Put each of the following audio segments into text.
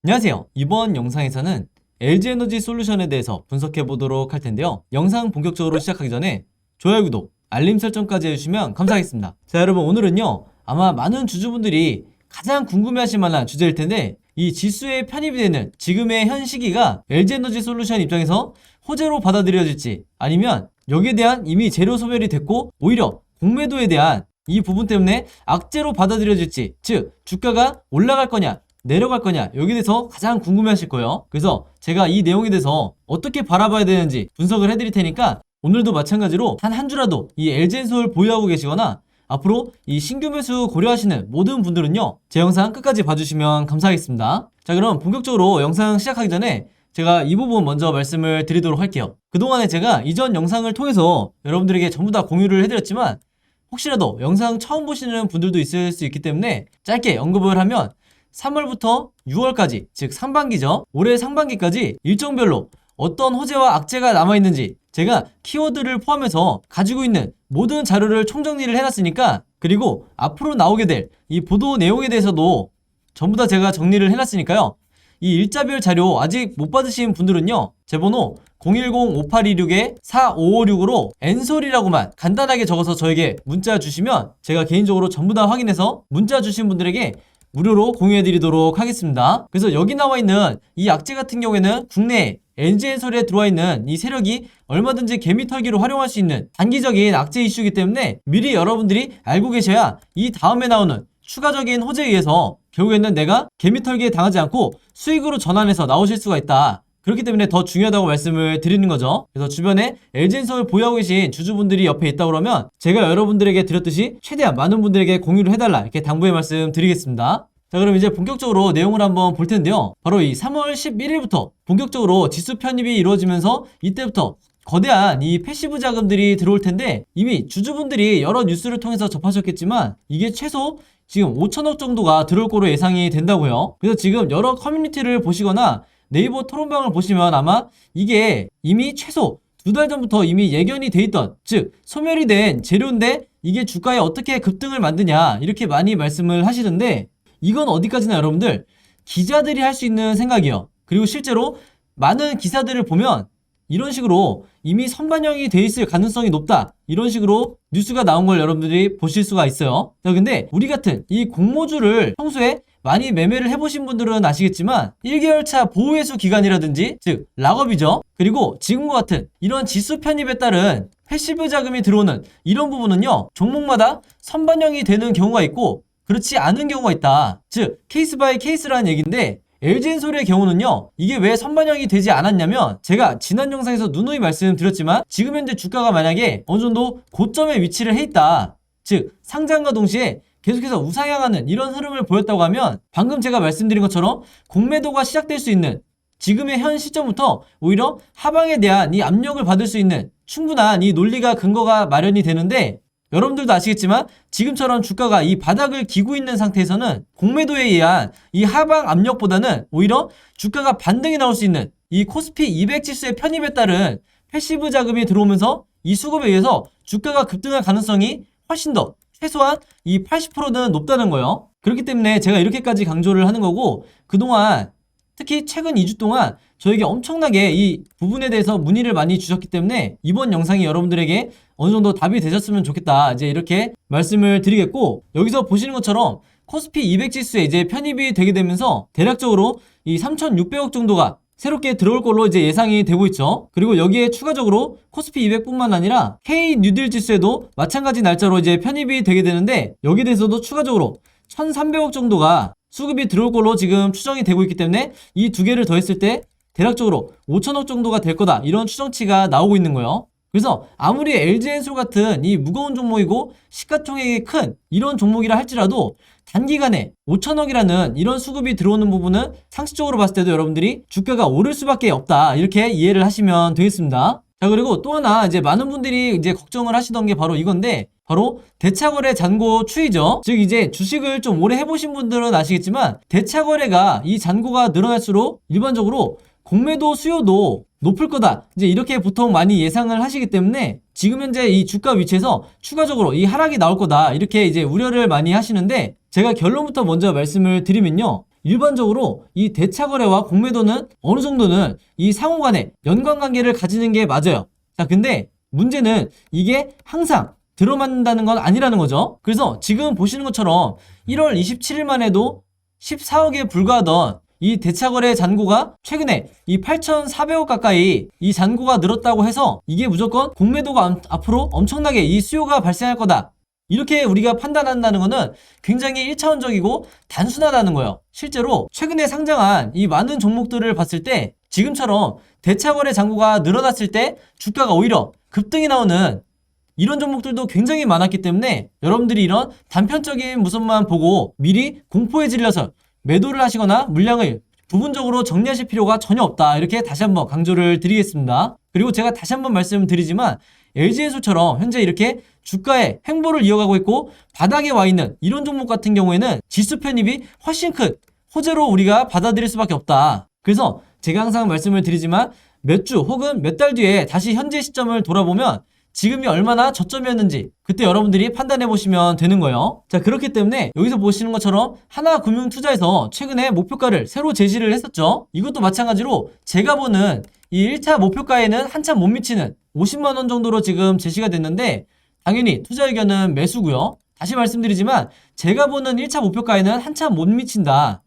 안녕하세요. 이번 영상에서는 LG에너지 솔루션에 대해서 분석해 보도록 할 텐데요. 영상 본격적으로 시작하기 전에 좋아요, 구독, 알림 설정까지 해주시면 감사하겠습니다. 자, 여러분, 오늘은요, 아마 많은 주주분들이 가장 궁금해하실 만한 주제일 텐데, 이 지수에 편입이 되는 지금의 현 시기가 LG에너지 솔루션 입장에서 호재로 받아들여질지, 아니면 여기에 대한 이미 재료 소멸이 됐고 오히려 공매도에 대한 이 부분 때문에 악재로 받아들여질지, 즉 주가가 올라갈 거냐 내려갈 거냐, 여기에 대해서 가장 궁금해하실 거예요. 그래서 제가 이 내용에 대해서 어떻게 바라봐야 되는지 분석을 해드릴 테니까, 오늘도 마찬가지로 단 한 주라도 이 LG엔솔 보유하고 계시거나 앞으로 이 신규 매수 고려하시는 모든 분들은요, 제 영상 끝까지 봐주시면 감사하겠습니다. 자, 그럼 본격적으로 영상 시작하기 전에 제가 이 부분 먼저 말씀을 드리도록 할게요. 그동안에 제가 이전 영상을 통해서 여러분들에게 전부 다 공유를 해드렸지만, 혹시라도 영상 처음 보시는 분들도 있을 수 있기 때문에 짧게 언급을 하면, 3월부터 6월까지, 즉 상반기죠. 올해 상반기까지 일정별로 어떤 호재와 악재가 남아있는지 제가 키워드를 포함해서 가지고 있는 모든 자료를 총정리를 해놨으니까, 그리고 앞으로 나오게 될 이 보도 내용에 대해서도 전부 다 제가 정리를 해놨으니까요. 이 일자별 자료 아직 못 받으신 분들은요, 제 번호 010-5826-4556으로 엔솔이라고만 간단하게 적어서 저에게 문자 주시면 제가 개인적으로 전부 다 확인해서 문자 주신 분들에게 무료로 공유해드리도록 하겠습니다. 그래서 여기 나와있는 이 악재 같은 경우에는 국내에 LG엔솔에 들어와있는 이 세력이 얼마든지 개미털기로 활용할 수 있는 단기적인 악재 이슈이기 때문에 미리 여러분들이 알고 계셔야 이 다음에 나오는 추가적인 호재에 의해서 결국에는 내가 개미털기에 당하지 않고 수익으로 전환해서 나오실 수가 있다. 그렇기 때문에 더 중요하다고 말씀을 드리는 거죠. 그래서 주변에 LG엔솔을 보유하고 계신 주주분들이 옆에 있다 그러면 제가 여러분들에게 드렸듯이 최대한 많은 분들에게 공유를 해달라, 이렇게 당부의 말씀 드리겠습니다. 자, 그럼 이제 본격적으로 내용을 한번 볼 텐데요. 바로 이 3월 11일부터 본격적으로 지수 편입이 이루어지면서 이때부터 거대한 이 패시브 자금들이 들어올 텐데, 이미 주주분들이 여러 뉴스를 통해서 접하셨겠지만 이게 최소 지금 5천억 정도가 들어올 거로 예상이 된다고요. 그래서 지금 여러 커뮤니티를 보시거나 네이버 토론방을 보시면 아마 이게 이미 최소 2달 전부터 이미 예견이 돼 있던, 즉 소멸이 된 재료인데 이게 주가에 어떻게 급등을 만드냐, 이렇게 많이 말씀을 하시는데, 이건 어디까지나 여러분들 기자들이 할 수 있는 생각이에요. 그리고 실제로 많은 기사들을 보면 이런 식으로 이미 선반영이 돼 있을 가능성이 높다, 이런 식으로 뉴스가 나온 걸 여러분들이 보실 수가 있어요. 자, 근데 우리 같은 이 공모주를 평소에 많이 매매를 해보신 분들은 아시겠지만 1개월차 보호회수 기간이라든지, 즉 락업이죠. 그리고 지금과 같은 이런 지수 편입에 따른 패시브 자금이 들어오는 이런 부분은요, 종목마다 선반영이 되는 경우가 있고 그렇지 않은 경우가 있다. 즉 케이스 바이 케이스라는 얘기인데, LG엔솔의 경우는요, 이게 왜 선반영이 되지 않았냐면, 제가 지난 영상에서 누누이 말씀드렸지만 지금 현재 주가가 만약에 어느 정도 고점에 위치를 해 있다, 즉 상장과 동시에 계속해서 우상향하는 이런 흐름을 보였다고 하면, 방금 제가 말씀드린 것처럼 공매도가 시작될 수 있는 지금의 현 시점부터 오히려 하방에 대한 이 압력을 받을 수 있는 충분한 이 논리가 근거가 마련이 되는데, 여러분들도 아시겠지만 지금처럼 주가가 이 바닥을 기고 있는 상태에서는 공매도에 의한 이 하방 압력보다는 오히려 주가가 반등이 나올 수 있는 이 코스피 200 지수의 편입에 따른 패시브 자금이 들어오면서 이 수급에 의해서 주가가 급등할 가능성이 훨씬 더 최소한 이 80%는 높다는 거예요. 그렇기 때문에 제가 이렇게까지 강조를 하는 거고, 그동안 특히 최근 2주 동안 저에게 엄청나게 이 부분에 대해서 문의를 많이 주셨기 때문에 이번 영상이 여러분들에게 어느 정도 답이 되셨으면 좋겠다, 이제 이렇게 말씀을 드리겠고, 여기서 보시는 것처럼 코스피 200 지수에 이제 편입이 되게 되면서 대략적으로 이 3,600억 정도가 새롭게 들어올 걸로 이제 예상이 되고 있죠. 그리고 여기에 추가적으로 코스피 200뿐만 아니라 K 뉴딜 지수에도 마찬가지 날짜로 이제 편입이 되게 되는데, 여기에 대해서도 추가적으로 1,300억 정도가 수급이 들어올 걸로 지금 추정이 되고 있기 때문에 이 두 개를 더했을 때 대략적으로 5천억 정도가 될 거다, 이런 추정치가 나오고 있는 거예요. 그래서 아무리 LG엔솔 같은 이 무거운 종목이고 시가총액이 큰 이런 종목이라 할지라도 단기간에 5천억이라는 이런 수급이 들어오는 부분은 상식적으로 봤을 때도 여러분들이 주가가 오를 수밖에 없다, 이렇게 이해를 하시면 되겠습니다. 자, 그리고 또 하나 이제 많은 분들이 이제 걱정을 하시던 게 바로 이건데, 바로 대차거래 잔고 추이죠. 즉 이제 주식을 좀 오래 해보신 분들은 아시겠지만 대차거래가 이 잔고가 늘어날수록 일반적으로 공매도 수요도 높을 거다, 이제 이렇게 보통 많이 예상을 하시기 때문에 지금 현재 이 주가 위치에서 추가적으로 이 하락이 나올 거다, 이렇게 이제 우려를 많이 하시는데, 제가 결론부터 먼저 말씀을 드리면요, 일반적으로 이 대차거래와 공매도는 어느 정도는 이 상호 간에 연관관계를 가지는 게 맞아요. 자, 근데 문제는 이게 항상 들어맞는다는 건 아니라는 거죠. 그래서 지금 보시는 것처럼 1월 27일만 해도 14억에 불과하던 이 대차거래 잔고가 최근에 이 8,400억 가까이 이 잔고가 늘었다고 해서 이게 무조건 공매도가 앞으로 엄청나게 이 수요가 발생할 거다, 이렇게 우리가 판단한다는 거는 굉장히 1차원적이고 단순하다는 거예요. 실제로 최근에 상장한 이 많은 종목들을 봤을 때 지금처럼 대차거래 잔고가 늘어났을 때 주가가 오히려 급등이 나오는 이런 종목들도 굉장히 많았기 때문에 여러분들이 이런 단편적인 모습만 보고 미리 공포에 질려서 매도를 하시거나 물량을 부분적으로 정리하실 필요가 전혀 없다, 이렇게 다시 한번 강조를 드리겠습니다. 그리고 제가 다시 한번 말씀드리지만 LG엔솔처럼 현재 이렇게 주가의 횡보를 이어가고 있고 바닥에 와 있는 이런 종목 같은 경우에는 지수 편입이 훨씬 큰 호재로 우리가 받아들일 수밖에 없다. 그래서 제가 항상 말씀을 드리지만 몇 주 혹은 몇 달 뒤에 다시 현재 시점을 돌아보면 지금이 얼마나 저점이었는지 그때 여러분들이 판단해 보시면 되는 거예요. 자, 그렇기 때문에 여기서 보시는 것처럼 하나금융투자에서 최근에 목표가를 새로 제시를 했었죠. 이것도 마찬가지로 제가 보는 이 1차 목표가에는 한참 못 미치는 50만원 정도로 지금 제시가 됐는데 당연히 투자 의견은 매수고요. 다시 말씀드리지만 제가 보는 1차 목표가에는 한참 못 미친다.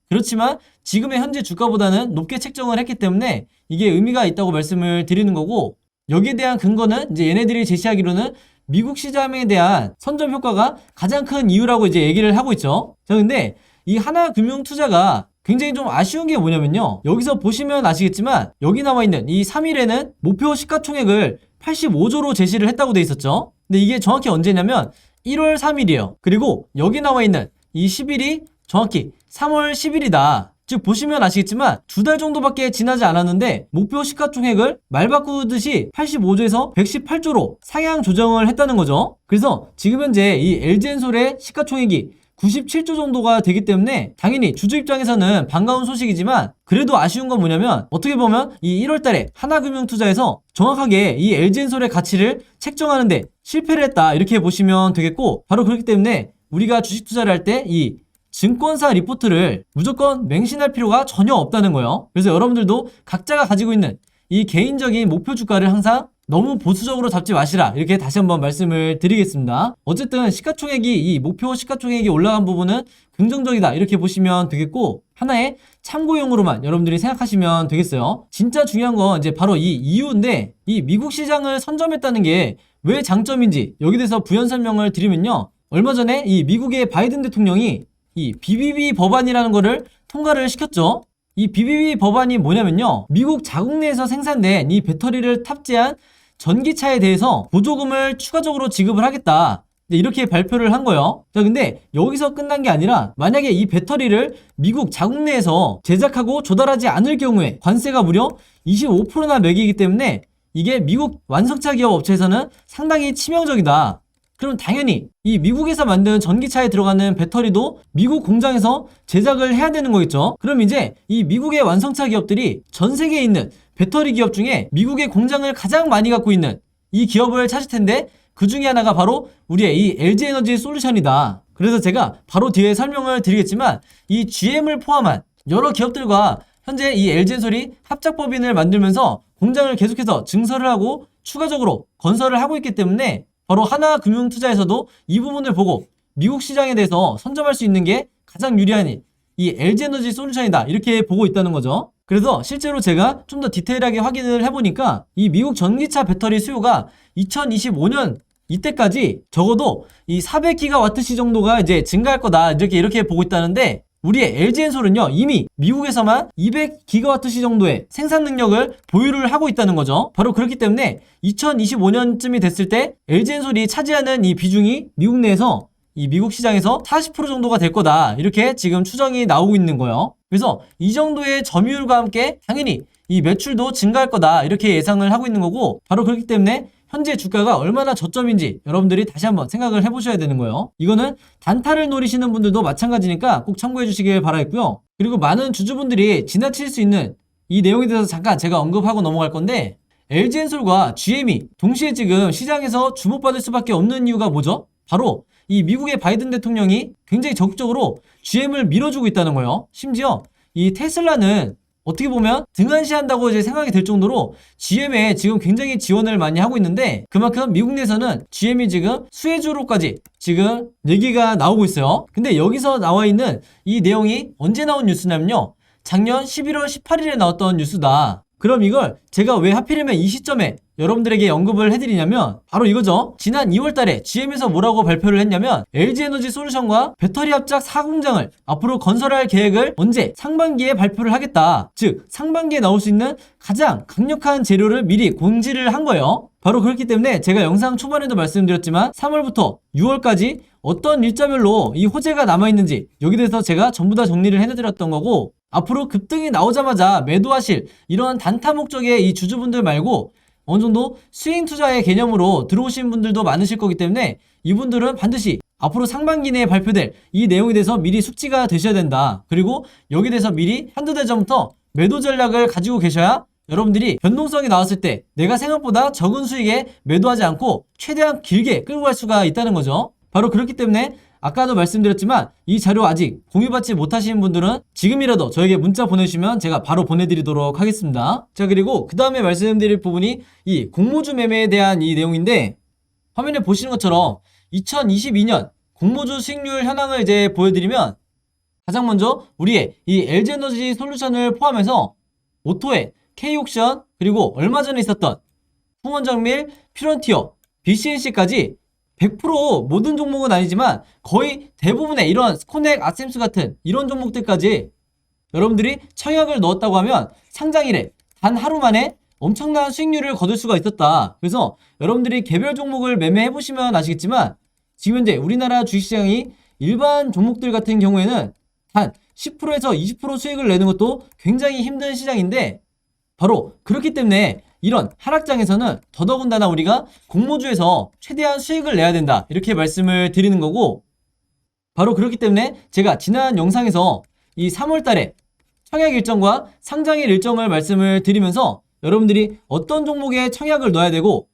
그렇지만 지금의 현재 주가보다는 높게 책정을 했기 때문에 이게 의미가 있다고 말씀을 드리는 거고, 여기에 대한 근거는 이제 얘네들이 제시하기로는 미국 시장에 대한 선점 효과가 가장 큰 이유라고 이제 얘기를 하고 있죠. 자, 근데 이 하나금융투자가 굉장히 좀 아쉬운 게 뭐냐면요, 여기서 보시면 아시겠지만 여기 나와 있는 이 3일에는 목표 시가총액을 85조로 제시를 했다고 돼 있었죠. 근데 이게 정확히 언제냐면 1월 3일이에요. 그리고 여기 나와 있는 이 10일이 정확히 3월 10일이다. 즉 보시면 아시겠지만 2달 정도밖에 지나지 않았는데 목표 시가총액을 말 바꾸듯이 85조에서 118조로 상향 조정을 했다는 거죠. 그래서 지금 현재 이 LG엔솔의 시가총액이 97조 정도가 되기 때문에 당연히 주주 입장에서는 반가운 소식이지만 그래도 아쉬운 건 뭐냐면 어떻게 보면 이 1월달에 하나금융투자에서 정확하게 이 LG엔솔의 가치를 책정하는데 실패를 했다, 이렇게 보시면 되겠고, 바로 그렇기 때문에 우리가 주식 투자를 할 때 이 증권사 리포트를 무조건 맹신할 필요가 전혀 없다는 거예요. 그래서 여러분들도 각자가 가지고 있는 이 개인적인 목표 주가를 항상 너무 보수적으로 잡지 마시라, 이렇게 다시 한번 말씀을 드리겠습니다. 어쨌든 시가총액이 이 목표 시가총액이 올라간 부분은 긍정적이다, 이렇게 보시면 되겠고, 하나의 참고용으로만 여러분들이 생각하시면 되겠어요. 진짜 중요한 건 이제 바로 이 이유인데, 이 미국 시장을 선점했다는 게 왜 장점인지 여기 대해서 부연 설명을 드리면요, 얼마 전에 이 미국의 바이든 대통령이 이 BBB 법안이라는 거를 통과를 시켰죠. 이 BBB 법안이 뭐냐면요, 미국 자국 내에서 생산된 이 배터리를 탑재한 전기차에 대해서 보조금을 추가적으로 지급을 하겠다, 이렇게 발표를 한 거예요. 자, 근데 여기서 끝난 게 아니라 만약에 이 배터리를 미국 자국 내에서 제작하고 조달하지 않을 경우에 관세가 무려 25%나 매기기 때문에 이게 미국 완성차 기업 업체에서는 상당히 치명적이다. 그럼 당연히 이 미국에서 만든 전기차에 들어가는 배터리도 미국 공장에서 제작을 해야 되는 거겠죠. 그럼 이제 이 미국의 완성차 기업들이 전 세계에 있는 배터리 기업 중에 미국의 공장을 가장 많이 갖고 있는 이 기업을 찾을 텐데 그 중에 하나가 바로 우리의 이 LG에너지 솔루션이다. 그래서 제가 바로 뒤에 설명을 드리겠지만 이 GM을 포함한 여러 기업들과 현재 이 LG엔솔이 합작법인을 만들면서 공장을 계속해서 증설을 하고 추가적으로 건설을 하고 있기 때문에 바로 하나금융투자에서도 이 부분을 보고 미국 시장에 대해서 선점할 수 있는 게 가장 유리한 이 LG에너지 솔루션이다, 이렇게 보고 있다는 거죠. 그래서 실제로 제가 좀 더 디테일하게 확인을 해보니까 이 미국 전기차 배터리 수요가 2025년 이때까지 적어도 이 400기가와트시 정도가 이제 증가할 거다, 이렇게 보고 있다는데 우리의 LG엔솔은요 이미 미국에서만 200기가와트시 정도의 생산 능력을 보유를 하고 있다는 거죠. 바로 그렇기 때문에 2025년쯤이 됐을 때 LG엔솔이 차지하는 이 비중이 미국 내에서 이 미국 시장에서 40% 정도가 될 거다, 이렇게 지금 추정이 나오고 있는 거예요. 그래서 이 정도의 점유율과 함께 당연히 이 매출도 증가할 거다, 이렇게 예상을 하고 있는 거고, 바로 그렇기 때문에 현재 주가가 얼마나 저점인지 여러분들이 다시 한번 생각을 해보셔야 되는 거예요. 이거는 단타를 노리시는 분들도 마찬가지니까 꼭 참고해 주시길 바라겠고요. 그리고 많은 주주분들이 지나칠 수 있는 이 내용에 대해서 잠깐 제가 언급하고 넘어갈 건데, LG엔솔과 GM이 동시에 지금 시장에서 주목받을 수밖에 없는 이유가 뭐죠? 바로 이 미국의 바이든 대통령이 굉장히 적극적으로 GM을 밀어주고 있다는 거예요. 심지어 이 테슬라는 어떻게 보면 등한시한다고 이제 생각이 될 정도로 GM에 지금 굉장히 지원을 많이 하고 있는데, 그만큼 미국 내에서는 GM이 지금 수혜주로까지 지금 얘기가 나오고 있어요. 근데 여기서 나와 있는 이 내용이 언제 나온 뉴스냐면요, 작년 11월 18일에 나왔던 뉴스다. 그럼 이걸 제가 왜 하필이면 이 시점에 여러분들에게 언급을 해드리냐면 바로 이거죠. 지난 2월달에 GM에서 뭐라고 발표를 했냐면 LG에너지솔루션과 배터리 합작 4공장을 앞으로 건설할 계획을 언제? 상반기에 발표를 하겠다. 즉 상반기에 나올 수 있는 가장 강력한 재료를 미리 공지를 한 거예요. 바로 그렇기 때문에 제가 영상 초반에도 말씀드렸지만 3월부터 6월까지 어떤 일자별로 이 호재가 남아있는지 여기 대해서 제가 전부 다 정리를 해드렸던 거고, 앞으로 급등이 나오자마자 매도하실 이런 단타 목적의 이 주주분들 말고 어느 정도 스윙 투자의 개념으로 들어오신 분들도 많으실 거기 때문에 이분들은 반드시 앞으로 상반기 내에 발표될 이 내용에 대해서 미리 숙지가 되셔야 된다. 그리고 여기에 대해서 미리 한두 달 전부터 매도 전략을 가지고 계셔야 여러분들이 변동성이 나왔을 때 내가 생각보다 적은 수익에 매도하지 않고 최대한 길게 끌고 갈 수가 있다는 거죠. 바로 그렇기 때문에 아까도 말씀드렸지만 이 자료 아직 공유받지 못하시는 분들은 지금이라도 저에게 문자 보내주시면 제가 바로 보내드리도록 하겠습니다. 자, 그리고 그 다음에 말씀드릴 부분이 이 공모주 매매에 대한 이 내용인데, 화면에 보시는 것처럼 2022년 공모주 수익률 현황을 이제 보여드리면 가장 먼저 우리의 이 LG에너지 솔루션을 포함해서 오토에 K옥션, 그리고 얼마 전에 있었던 풍원정밀, 퓨런티어, BCNC까지 100% 모든 종목은 아니지만 거의 대부분의 이런 스코넥, 아셈스 같은 이런 종목들까지 여러분들이 청약을 넣었다고 하면 상장일에 단 하루 만에 엄청난 수익률을 거둘 수가 있었다. 그래서 여러분들이 개별 종목을 매매해 보시면 아시겠지만 지금 현재 우리나라 주식시장이 일반 종목들 같은 경우에는 단 10%에서 20% 수익을 내는 것도 굉장히 힘든 시장인데, 바로 그렇기 때문에 이런 하락장에서는 더더군다나 우리가 공모주에서 최대한 수익을 내야 된다, 이렇게 말씀을 드리는 거고, 바로 그렇기 때문에 제가 지난 영상에서 이 3월달에 청약 일정과 상장일 일정을 말씀을 드리면서 여러분들이 어떤 종목에 청약을 넣어야 되고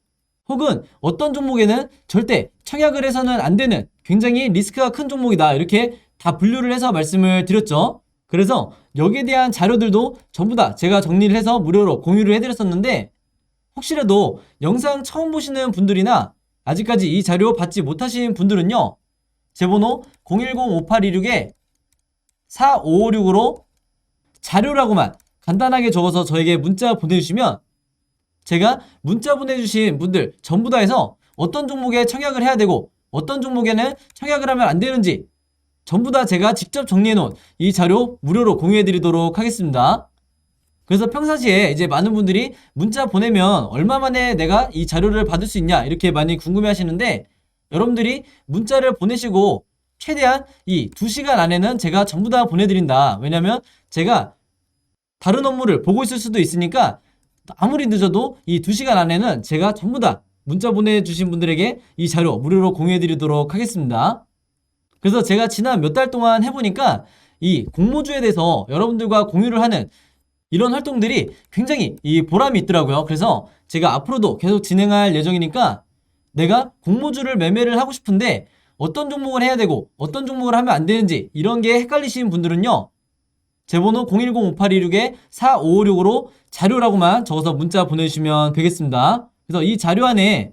혹은 어떤 종목에는 절대 청약을 해서는 안 되는 굉장히 리스크가 큰 종목이다, 이렇게 다 분류를 해서 말씀을 드렸죠. 그래서 여기에 대한 자료들도 전부 다 제가 정리를 해서 무료로 공유를 해드렸었는데, 혹시라도 영상 처음 보시는 분들이나 아직까지 이 자료 받지 못하신 분들은요, 제 번호 010-5826-4556으로 자료라고만 간단하게 적어서 저에게 문자 보내주시면 제가 문자 보내주신 분들 전부 다 해서 어떤 종목에 청약을 해야 되고 어떤 종목에는 청약을 하면 안 되는지 전부 다 제가 직접 정리해놓은 이 자료 무료로 공유해드리도록 하겠습니다. 그래서 평상시에 이제 많은 분들이 문자 보내면 얼마 만에 내가 이 자료를 받을 수 있냐, 이렇게 많이 궁금해 하시는데, 여러분들이 문자를 보내시고 최대한 이 2시간 안에는 제가 전부 다 보내드린다. 왜냐면 제가 다른 업무를 보고 있을 수도 있으니까 아무리 늦어도 이 2시간 안에는 제가 전부 다 문자 보내주신 분들에게 이 자료 무료로 공유해드리도록 하겠습니다. 그래서 제가 지난 몇 달 동안 해보니까 이 공모주에 대해서 여러분들과 공유를 하는 이런 활동들이 굉장히 이 보람이 있더라고요. 그래서 제가 앞으로도 계속 진행할 예정이니까 내가 공모주를 매매를 하고 싶은데 어떤 종목을 해야 되고 어떤 종목을 하면 안 되는지 이런 게 헷갈리시는 분들은요, 제 번호 010-5826-4556으로 자료라고만 적어서 문자 보내주시면 되겠습니다. 그래서 이 자료 안에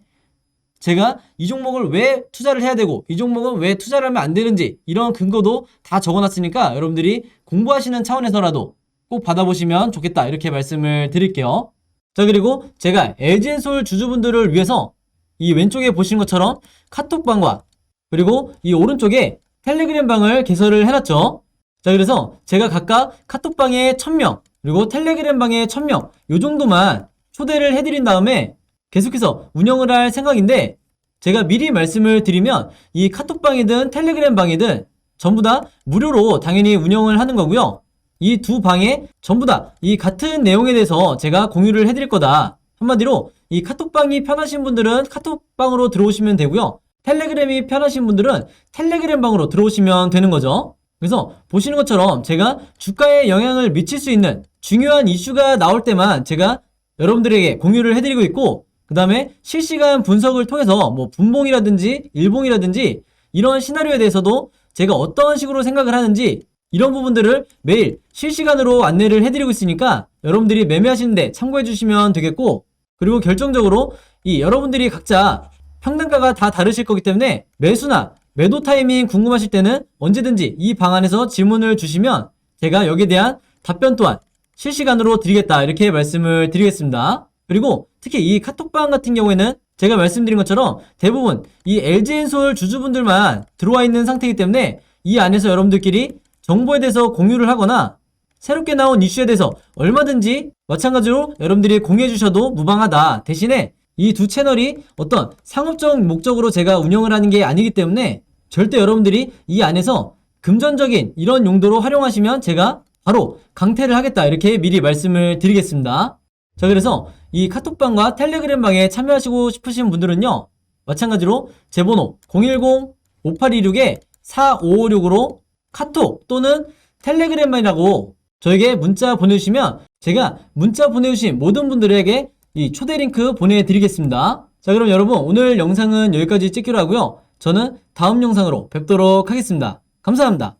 제가 이 종목을 왜 투자를 해야 되고 이 종목은 왜 투자를 하면 안 되는지 이런 근거도 다 적어놨으니까 여러분들이 공부하시는 차원에서라도 꼭 받아보시면 좋겠다, 이렇게 말씀을 드릴게요. 자, 그리고 제가 LG엔솔 주주분들을 위해서 이 왼쪽에 보시는 것처럼 카톡방과 그리고 이 오른쪽에 텔레그램 방을 개설을 해놨죠. 자, 그래서 제가 각각 카톡방에 1000명 그리고 텔레그램 방에 1000명 요 정도만 초대를 해드린 다음에 계속해서 운영을 할 생각인데, 제가 미리 말씀을 드리면 이 카톡방이든 텔레그램 방이든 전부 다 무료로 당연히 운영을 하는 거고요. 이 두 방에 전부 다 이 같은 내용에 대해서 제가 공유를 해드릴 거다. 한마디로 이 카톡방이 편하신 분들은 카톡방으로 들어오시면 되고요, 텔레그램이 편하신 분들은 텔레그램 방으로 들어오시면 되는 거죠. 그래서 보시는 것처럼 제가 주가에 영향을 미칠 수 있는 중요한 이슈가 나올 때만 제가 여러분들에게 공유를 해드리고 있고, 그 다음에 실시간 분석을 통해서 뭐 분봉이라든지 일봉이라든지 이런 시나리오에 대해서도 제가 어떤 식으로 생각을 하는지 이런 부분들을 매일 실시간으로 안내를 해드리고 있으니까 여러분들이 매매하시는데 참고해 주시면 되겠고, 그리고 결정적으로 이 여러분들이 각자 평단가가 다 다르실 거기 때문에 매수나 매도 타이밍 궁금하실 때는 언제든지 이 방안에서 질문을 주시면 제가 여기에 대한 답변 또한 실시간으로 드리겠다, 이렇게 말씀을 드리겠습니다. 그리고 특히 이 카톡방 같은 경우에는 제가 말씀드린 것처럼 대부분 이 LG엔솔 주주분들만 들어와 있는 상태이기 때문에 이 안에서 여러분들끼리 정보에 대해서 공유를 하거나 새롭게 나온 이슈에 대해서 얼마든지 마찬가지로 여러분들이 공유해 주셔도 무방하다. 대신에 이 두 채널이 어떤 상업적 목적으로 제가 운영을 하는 게 아니기 때문에 절대 여러분들이 이 안에서 금전적인 이런 용도로 활용하시면 제가 바로 강퇴를 하겠다, 이렇게 미리 말씀을 드리겠습니다. 자, 그래서 이 카톡방과 텔레그램방에 참여하시고 싶으신 분들은요, 마찬가지로 제 번호 010-5826-4556으로 카톡 또는 텔레그램이라고 저에게 문자 보내주시면 제가 문자 보내주신 모든 분들에게 이 초대 링크 보내드리겠습니다. 자, 그럼 여러분 오늘 영상은 여기까지 찍기로 하고요. 저는 다음 영상으로 뵙도록 하겠습니다. 감사합니다.